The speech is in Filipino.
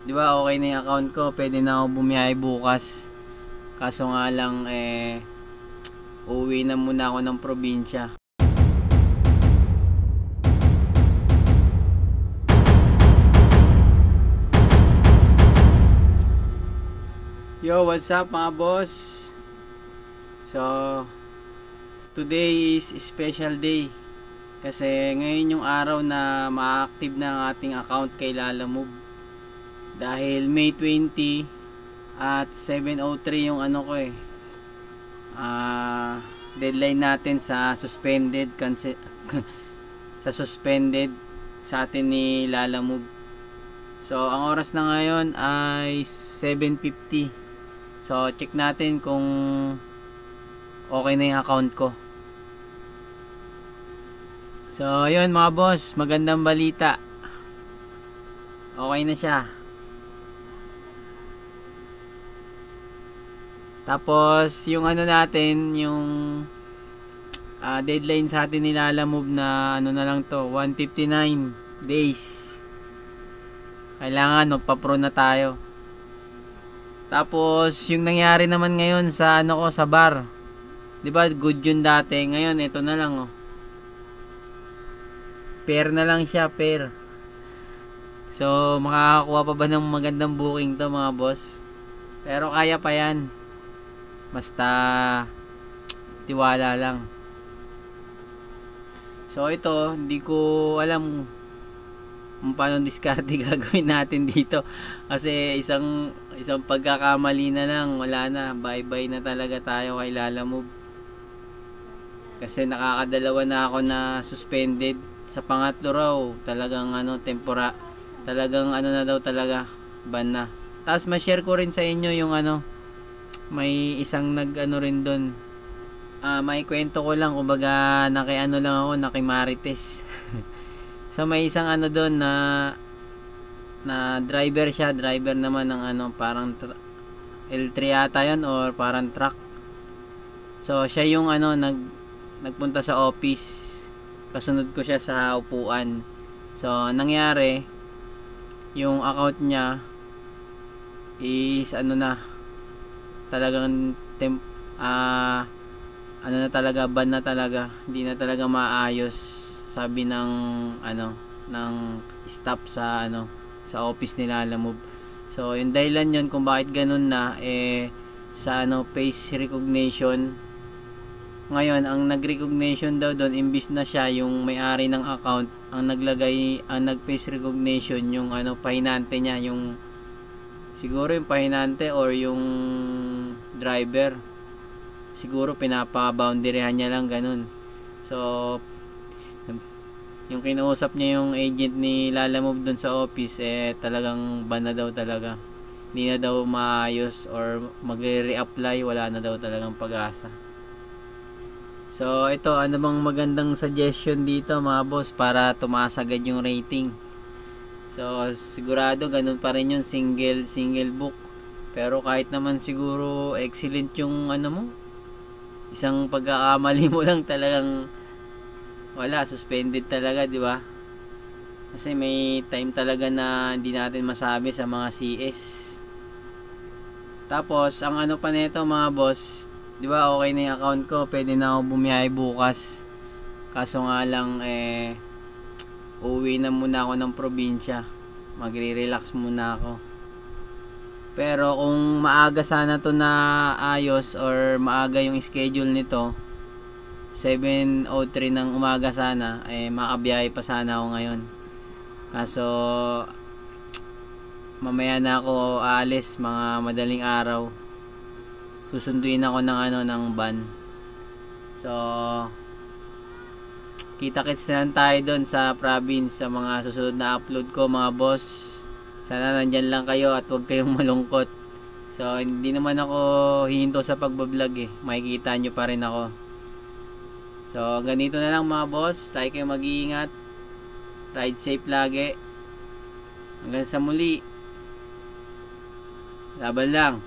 'Di ba okay na yung account ko, pwede na ako bumiyahe bukas. Kaso nga lang uuwi na muna ako ng probinsya. Yo, what's up mga boss? So, today is special day. Kasi ngayon yung araw na ma-active na ang ating account kay Lalamove. Dahil May 20 at 7:03 yung ano ko deadline natin sa suspended sa suspended sa atin ni Lalamove. So, ang oras na ngayon ay 7:50. So, check natin kung okay na yung account ko. So, ayun mga boss, magandang balita. Okay na siya. Tapos, yung ano natin, yung deadline sa atin ni Lalamove na ano na lang to, 159 days. Kailangan magpa-pro na tayo. Tapos, yung nangyari naman ngayon sa ano ko, sa bar. 'Di ba good yun dati? Ngayon, ito na lang oh. Pair na lang siya, pair. So, makakakuha pa ba ng magandang booking to mga boss? Pero kaya pa yan. Basta tiwala lang. So, ito, hindi ko alam kung paano diskarte gagawin natin dito. Kasi isang pagkakamali na lang, wala na, bye bye na talaga tayo kay Lalamove. Kasi nakakadalawa na ako na suspended. Sa pangatlo raw talagang talagang ano na daw talaga, ban na. Tapos ma-share ko rin sa inyo yung may isang rin doon. May kwento ko lang, kumbaga nakiano lang ako, nakimarites. So may isang doon na driver siya, driver naman ng parang L3 yata yun or parang truck. So siya yung nagpunta sa office. Kasunod ko siya sa upuan. So nangyari, yung account niya is talagang na talaga, ban na talaga, hindi na talaga maayos, sabi ng ng staff sa sa office ni Lalamove. So yung dahilan yun kung bakit ganun na sa face recognition. Ngayon ang nag-recognition daw doon, imbis na siya yung may-ari ng account, ang nag-face recognition yung pahinante niya, yung siguro yung pahinante or yung driver. Siguro pinapa-boundaryhan niya lang ganun. So yung kinausap niya yung agent ni Lalamove doon sa office, talagang ban na daw talaga. Hindi na daw maayos or magre-reapply, wala na daw talagang pag-asa. So ito, ano bang magandang suggestion dito mga boss para tumaas agad yung rating? So sigurado ganun pa rin yung single book. Pero kahit naman siguro excellent yung mo, isang pagkakamali mo lang talagang wala, suspended talaga, di ba? Kasi may time talaga na hindi natin masabi sa mga CS. Tapos ang pa nito mga boss, di ba okay na yung account ko, pwede na ako bumiyahe bukas. Kaso nga lang uuwi na muna ako ng probinsya. Magre-relax muna ako. Pero kung maaga sana to na ayos or maaga yung schedule nito, 7:03 ng umaga sana, makabiyahe pa sana ako ngayon. Kaso mamaya na ako aalis, mga madaling araw. Susunduin ako ng van. So kita-kits na lang tayo doon sa province sa mga susunod na upload ko mga boss. Sana nandyan lang kayo at huwag kayong malungkot. So hindi naman ako hihinto sa pagbablog makikita nyo pa rin ako. So ganito na lang mga boss, tayo kayo mag-iingat, ride safe lagi, hanggang sa muli, laban lang.